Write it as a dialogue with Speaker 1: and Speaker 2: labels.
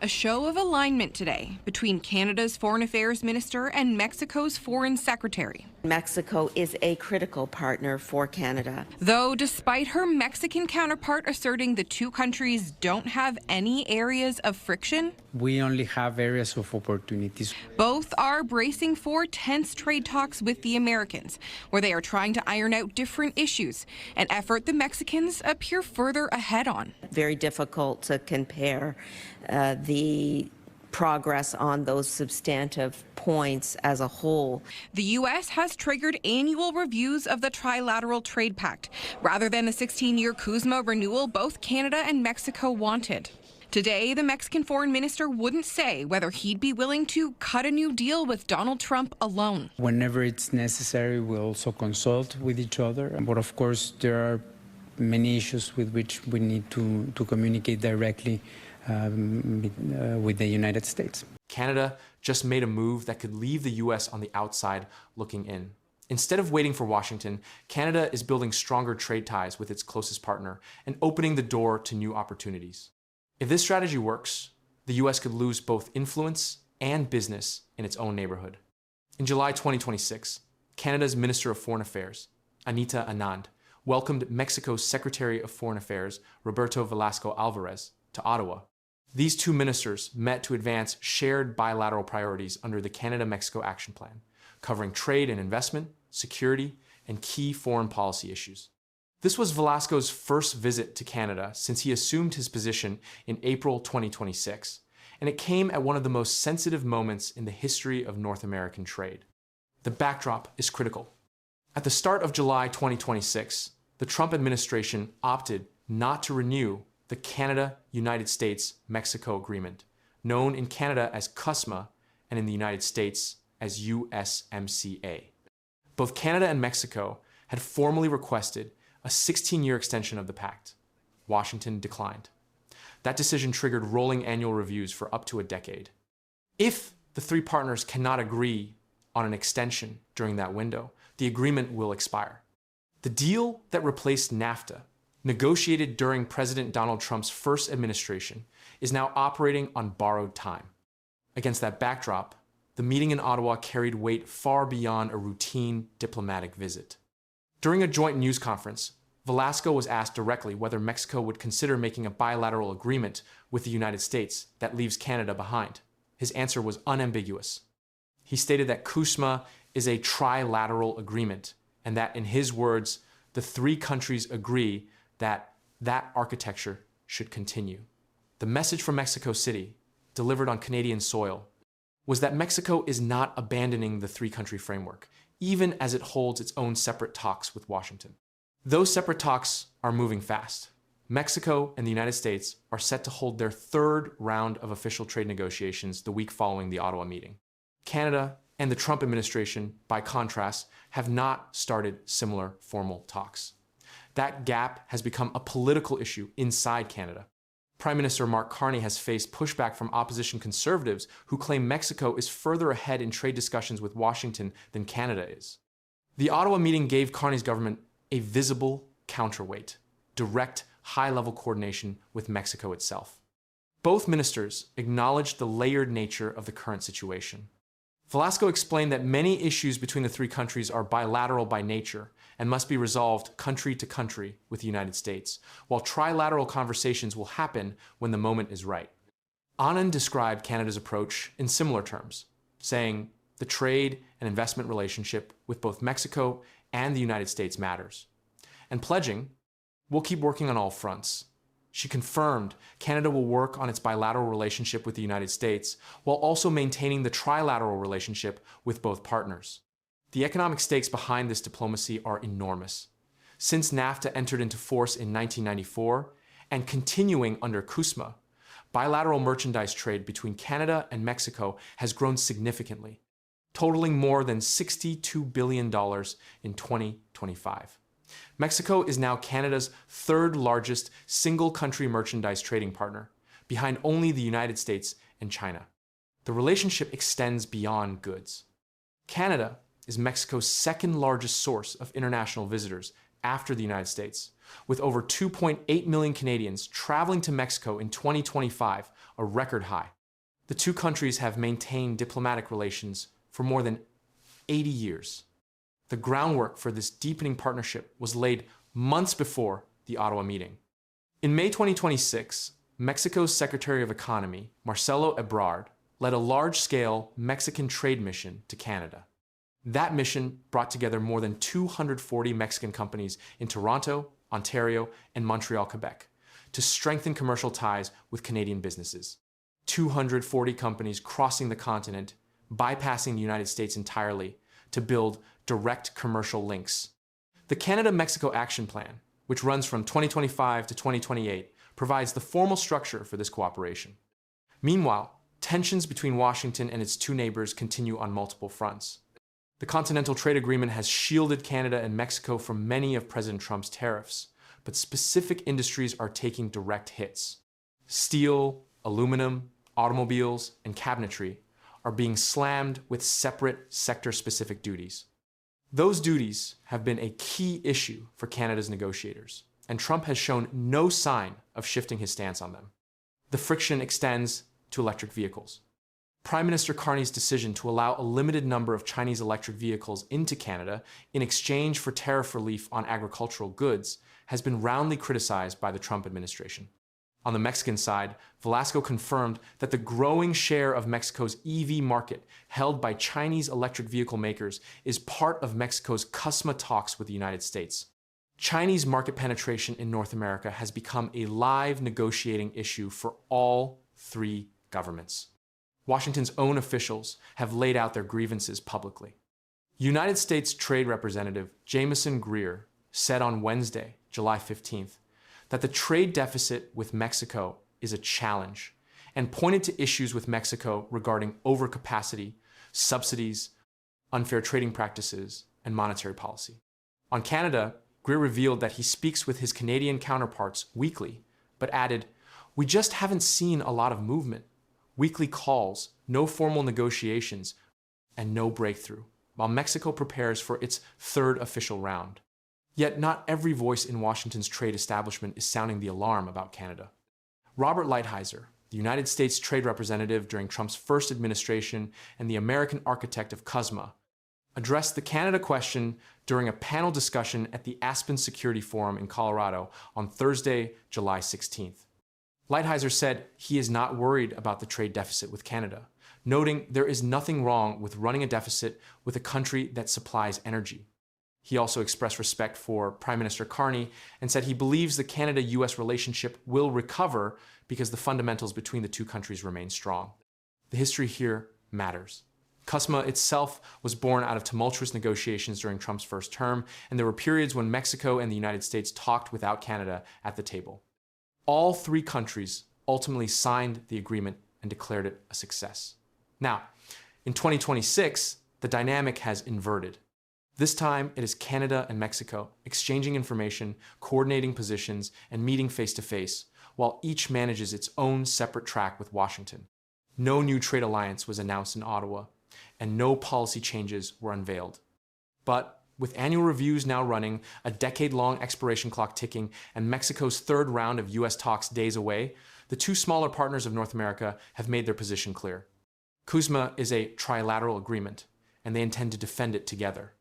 Speaker 1: A show of alignment today between Canada's Foreign Affairs Minister and Mexico's Foreign Secretary.
Speaker 2: Mexico is a critical partner for Canada.
Speaker 1: Though despite her Mexican counterpart asserting the two countries don't have any areas of friction,
Speaker 3: we only have areas of opportunities.
Speaker 1: Both are bracing for tense trade talks with the Americans, where they are trying to iron out different issues, an effort the Mexicans appear further ahead on.
Speaker 2: Very difficult to compare the progress on those substantive points as a whole.
Speaker 1: The U.S. has triggered annual reviews of the Trilateral Trade Pact, rather than the 16-year CUSMA renewal both Canada and Mexico wanted. Today, the Mexican foreign minister wouldn't say whether he'd be willing to cut a new deal with Donald Trump alone.
Speaker 3: Whenever it's necessary, we also consult with each other. But of course, there are many issues with which we need to communicate directly with the United States.
Speaker 4: Canada just made a move that could leave the U.S. on the outside looking in. Instead of waiting for Washington, Canada is building stronger trade ties with its closest partner and opening the door to new opportunities. If this strategy works, the U.S. could lose both influence and business in its own neighborhood. In July 2026, Canada's Minister of Foreign Affairs, Anita Anand, welcomed Mexico's Secretary of Foreign Affairs, Roberto Velasco Alvarez, to Ottawa. These two ministers met to advance shared bilateral priorities under the Canada-Mexico Action Plan, covering trade and investment, security, and key foreign policy issues. This was Velasco's first visit to Canada since he assumed his position in April 2026, and it came at one of the most sensitive moments in the history of North American trade. The backdrop is critical. At the start of July 2026, the Trump administration opted not to renew the Canada-United States-Mexico Agreement, known in Canada as CUSMA and in the United States as USMCA. Both Canada and Mexico had formally requested a 16-year extension of the pact. Washington declined. That decision triggered rolling annual reviews for up to a decade. If the three partners cannot agree on an extension during that window, the agreement will expire. The deal that replaced NAFTA, negotiated during President Donald Trump's first administration, is now operating on borrowed time. Against that backdrop, the meeting in Ottawa carried weight far beyond a routine diplomatic visit. During a joint news conference, Velasco was asked directly whether Mexico would consider making a bilateral agreement with the United States that leaves Canada behind. His answer was unambiguous. He stated that CUSMA is a trilateral agreement, and that, in his words, the three countries agree that that architecture should continue. The message from Mexico City, delivered on Canadian soil, was that Mexico is not abandoning the three-country framework, even as it holds its own separate talks with Washington. Those separate talks are moving fast. Mexico and the United States are set to hold their third round of official trade negotiations the week following the Ottawa meeting. Canada and the Trump administration, by contrast, have not started similar formal talks. That gap has become a political issue inside Canada. Prime Minister Mark Carney has faced pushback from opposition Conservatives who claim Mexico is further ahead in trade discussions with Washington than Canada is. The Ottawa meeting gave Carney's government a visible counterweight, direct, high-level coordination with Mexico itself. Both ministers acknowledged the layered nature of the current situation. Velasco explained that many issues between the three countries are bilateral by nature and must be resolved country to country with the United States, while trilateral conversations will happen when the moment is right. Anand described Canada's approach in similar terms, saying the trade and investment relationship with both Mexico and the United States matters, and pledging, we'll keep working on all fronts. She confirmed Canada will work on its bilateral relationship with the United States while also maintaining the trilateral relationship with both partners. The economic stakes behind this diplomacy are enormous. Since NAFTA entered into force in 1994 and continuing under CUSMA, bilateral merchandise trade between Canada and Mexico has grown significantly, totaling more than $62 billion in 2025. Mexico is now Canada's third largest single-country merchandise trading partner, behind only the United States and China. The relationship extends beyond goods. Canada is Mexico's second largest source of international visitors after the United States, with over 2.8 million Canadians traveling to Mexico in 2025, a record high. The two countries have maintained diplomatic relations for more than 80 years. The groundwork for this deepening partnership was laid months before the Ottawa meeting. In May 2026, Mexico's Secretary of Economy, Marcelo Ebrard, led a large-scale Mexican trade mission to Canada. That mission brought together more than 240 Mexican companies in Toronto, Ontario, and Montreal, Quebec, to strengthen commercial ties with Canadian businesses. 240 companies crossing the continent, bypassing the United States entirely, to build direct commercial links. The Canada-Mexico Action Plan, which runs from 2025 to 2028, provides the formal structure for this cooperation. Meanwhile, tensions between Washington and its two neighbors continue on multiple fronts. The Continental Trade Agreement has shielded Canada and Mexico from many of President Trump's tariffs, but specific industries are taking direct hits. Steel, aluminum, automobiles, and cabinetry are being slammed with separate sector-specific duties. Those duties have been a key issue for Canada's negotiators, and Trump has shown no sign of shifting his stance on them. The friction extends to electric vehicles. Prime Minister Carney's decision to allow a limited number of Chinese electric vehicles into Canada in exchange for tariff relief on agricultural goods has been roundly criticized by the Trump administration. On the Mexican side, Velasco confirmed that the growing share of Mexico's EV market held by Chinese electric vehicle makers is part of Mexico's CUSMA talks with the United States. Chinese market penetration in North America has become a live negotiating issue for all three governments. Washington's own officials have laid out their grievances publicly. United States Trade Representative Jameson Greer said on Wednesday, July 15th, that the trade deficit with Mexico is a challenge and pointed to issues with Mexico regarding overcapacity, subsidies, unfair trading practices, and monetary policy. On Canada, Greer revealed that he speaks with his Canadian counterparts weekly, but added, "We just haven't seen a lot of movement. Weekly calls, no formal negotiations, and no breakthrough," while Mexico prepares for its third official round. Yet not every voice in Washington's trade establishment is sounding the alarm about Canada. Robert Lighthizer, the United States Trade Representative during Trump's first administration and the American architect of CUSMA, addressed the Canada question during a panel discussion at the Aspen Security Forum in Colorado on Thursday, July 16th. Lighthizer said he is not worried about the trade deficit with Canada, noting there is nothing wrong with running a deficit with a country that supplies energy. He also expressed respect for Prime Minister Carney and said he believes the Canada-US relationship will recover because the fundamentals between the two countries remain strong. The history here matters. CUSMA itself was born out of tumultuous negotiations during Trump's first term, and there were periods when Mexico and the United States talked without Canada at the table. All three countries ultimately signed the agreement and declared it a success. Now, in 2026, the dynamic has inverted. This time, it is Canada and Mexico exchanging information, coordinating positions, and meeting face-to-face, while each manages its own separate track with Washington. No new trade alliance was announced in Ottawa, and no policy changes were unveiled. But with annual reviews now running, a decade-long expiration clock ticking, and Mexico's third round of U.S. talks days away, the two smaller partners of North America have made their position clear. CUSMA is a trilateral agreement, and they intend to defend it together.